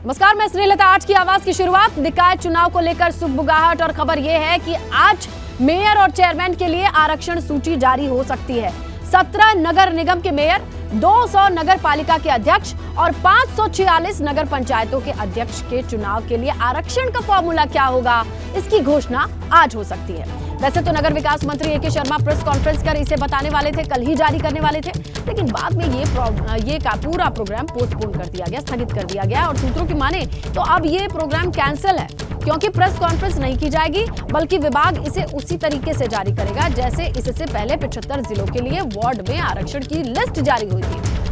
नमस्कार, मैं श्रीलता। आज की आवाज की शुरुआत निकाय चुनाव को लेकर सुगबुगाहट और खबर यह है कि आज मेयर और चेयरमैन के लिए आरक्षण सूची जारी हो सकती है। 17 नगर निगम के मेयर, 200 नगर पालिका के अध्यक्ष और 546 नगर पंचायतों के अध्यक्ष के चुनाव के लिए आरक्षण का फॉर्मूला क्या होगा, इसकी घोषणा आज हो सकती है। वैसे तो नगर विकास मंत्री ए.के. शर्मा प्रेस कॉन्फ्रेंस कर इसे बताने वाले थे, कल ही जारी करने वाले थे, लेकिन बाद में ये पूरा प्रोग्राम पोस्टपोन कर दिया गया, स्थगित कर दिया गया। और सूत्रों की माने तो अब ये प्रोग्राम कैंसिल है, क्योंकि प्रेस कॉन्फ्रेंस नहीं की जाएगी, बल्कि विभाग इसे उसी तरीके से जारी करेगा जैसे इससे पहले 75 जिलों के लिए वार्ड में आरक्षण की लिस्ट जारी हुई थी।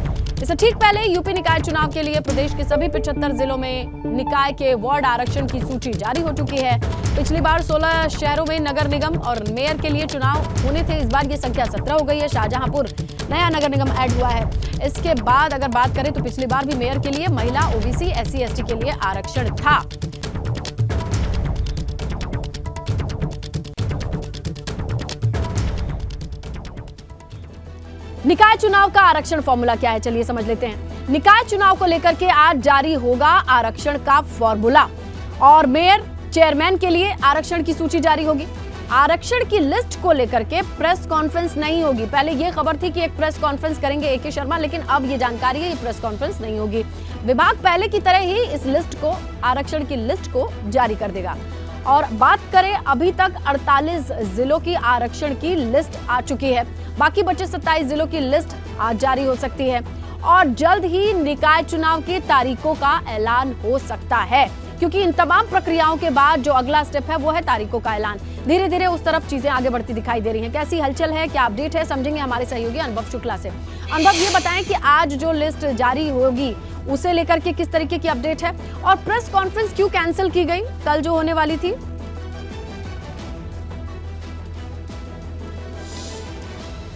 इससे ठीक पहले यूपी निकाय चुनाव के लिए प्रदेश के सभी 75 जिलों में निकाय के वार्ड आरक्षण की सूची जारी हो चुकी है। पिछली बार 16 शहरों में नगर निगम और मेयर के लिए चुनाव होने थे, इस बार ये संख्या 17 हो गई है। शाहजहांपुर नया नगर निगम ऐड हुआ है। इसके बाद अगर बात करें तो पिछली बार भी मेयर के लिए महिला, ओबीसी, SC, ST के लिए आरक्षण था। निकाय चुनाव का आरक्षण फॉर्मूला क्या है, चलिए समझ लेते हैं। निकाय चुनाव को लेकर के आज जारी होगा आरक्षण का फॉर्मूला और मेयर, चेयरमैन के लिए आरक्षण की सूची जारी होगी। आरक्षण की लिस्ट को लेकर के प्रेस कॉन्फ्रेंस नहीं होगी। पहले यह खबर थी कि एक प्रेस कॉन्फ्रेंस करेंगे ए.के. शर्मा, लेकिन अब ये जानकारी है ये प्रेस कॉन्फ्रेंस नहीं होगी। विभाग पहले की तरह ही इस लिस्ट को, आरक्षण की लिस्ट को जारी कर देगा। और बात करें, अभी तक 48 जिलों की आरक्षण की लिस्ट आ चुकी है, बाकी बचे 27 जिलों की लिस्ट आज जारी हो सकती है। और जल्द ही निकाय चुनाव की तारीखों का ऐलान हो सकता है, क्योंकि इन तमाम प्रक्रियाओं के बाद जो अगला स्टेप है वो है तारीखों का ऐलान। धीरे धीरे उस तरफ चीजें आगे बढ़ती दिखाई दे रही हैं। कैसी हलचल है, क्या अपडेट है, समझेंगे हमारे सहयोगी अनुभव शुक्ला से। अनुभव, ये बताएं कि आज जो लिस्ट जारी होगी उसे लेकर के किस तरीके की अपडेट है और प्रेस कॉन्फ्रेंस क्यों कैंसिल की गई कल जो होने वाली थी?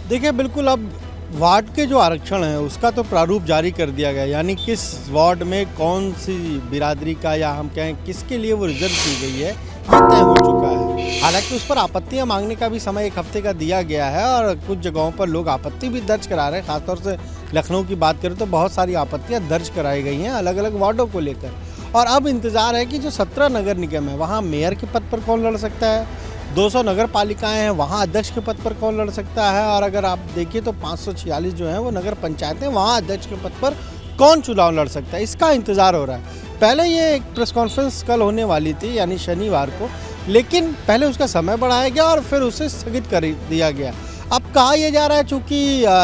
देखिए, बिल्कुल अब वार्ड के जो आरक्षण है उसका तो प्रारूप जारी कर दिया गया, यानी किस वार्ड में कौन सी बिरादरी का या हम कहें किसके लिए वो रिजर्व की गई है, ये तय हो चुका है। हालांकि उस पर आपत्तियां मांगने का भी समय 1 हफ्ते का दिया गया है और कुछ जगहों पर लोग आपत्ति भी दर्ज करा रहे हैं। खासतौर से लखनऊ की बात करें तो बहुत सारी आपत्तियाँ दर्ज कराई गई हैं अलग अलग वार्डों को लेकर। और अब इंतज़ार है कि जो 17 नगर निगम है वहाँ मेयर के पद पर कौन लड़ सकता है, 200 नगर पालिकाएं हैं वहाँ अध्यक्ष के पद पर कौन लड़ सकता है, और अगर आप देखिए तो 546 जो है वो नगर पंचायतें, वहाँ अध्यक्ष के पद पर कौन चुनाव लड़ सकता है, इसका इंतज़ार हो रहा है। पहले ये एक प्रेस कॉन्फ्रेंस कल होने वाली थी, यानी शनिवार को, लेकिन पहले उसका समय बढ़ाया गया और फिर उसे स्थगित कर दिया गया। अब कहा यह जा रहा है चूँकि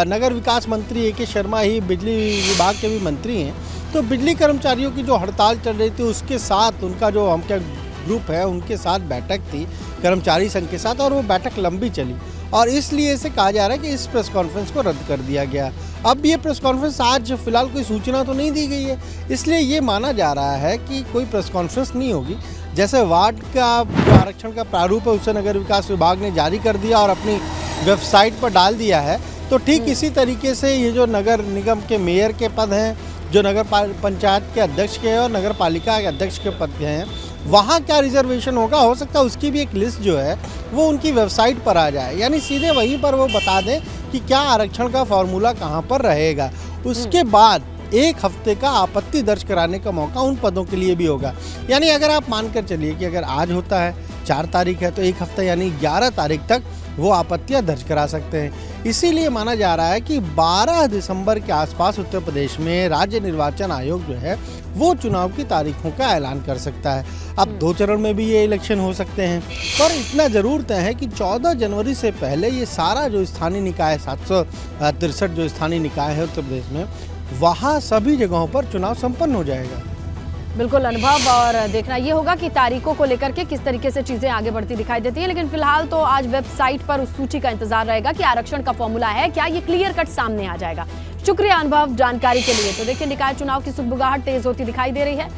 नगर विकास मंत्री ए.के. शर्मा ही बिजली विभाग के भी मंत्री हैं, तो बिजली कर्मचारियों की जो हड़ताल चल रही थी उसके साथ उनका जो हम क्या ग्रुप है उनके साथ बैठक थी कर्मचारी संघ के साथ, और वो बैठक लंबी चली और इसलिए इसे कहा जा रहा है कि इस प्रेस कॉन्फ्रेंस को रद्द कर दिया गया। अब ये प्रेस कॉन्फ्रेंस आज फिलहाल कोई सूचना तो नहीं दी गई है, इसलिए ये माना जा रहा है कि कोई प्रेस कॉन्फ्रेंस नहीं होगी। जैसे वार्ड का आरक्षण का प्रारूप है उसे नगर विकास विभाग ने जारी कर दिया और अपनी वेबसाइट पर डाल दिया है, तो ठीक इसी तरीके से ये जो नगर निगम के मेयर के पद हैं, जो नगर पंचायत के अध्यक्ष के और नगर पालिका के अध्यक्ष के पद के हैं, वहाँ क्या रिजर्वेशन होगा, हो सकता है उसकी भी एक लिस्ट जो है वो उनकी वेबसाइट पर आ जाए, यानी सीधे वहीं पर वो बता दें कि क्या आरक्षण का फॉर्मूला कहाँ पर रहेगा। उसके बाद 1 हफ्ते का आपत्ति दर्ज कराने का मौका उन पदों के लिए भी होगा। यानी अगर आप मानकर चलिए कि अगर आज होता है, 4 तारीख है, तो 1 हफ्ता यानी 11 तारीख तक वो आपत्तियां दर्ज करा सकते हैं। इसीलिए माना जा रहा है कि 12 दिसंबर के आसपास उत्तर प्रदेश में राज्य निर्वाचन आयोग जो है वो चुनाव की तारीखों का ऐलान कर सकता है। अब 2 चरण में भी ये इलेक्शन हो सकते हैं, पर इतना जरूर तय है कि 14 जनवरी से पहले ये सारा जो स्थानीय निकाय 763 जो स्थानीय निकाय है उत्तर प्रदेश में, वहाँ सभी जगहों पर चुनाव संपन्न हो जाएगा। बिल्कुल अनुभव, और देखना ये होगा कि तारीखों को लेकर के किस तरीके से चीजें आगे बढ़ती दिखाई देती हैं। लेकिन फिलहाल तो आज वेबसाइट पर उस सूची का इंतजार रहेगा कि आरक्षण का फॉर्मूला है क्या, ये क्लियर कट सामने आ जाएगा। शुक्रिया अनुभव जानकारी के लिए। तो देखिए, निकाय चुनाव की सुगबुगाहट तेज होती दिखाई दे रही है।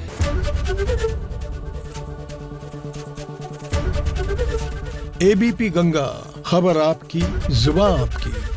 ABP गंगा, खबर आपकी, जुबान आपकी।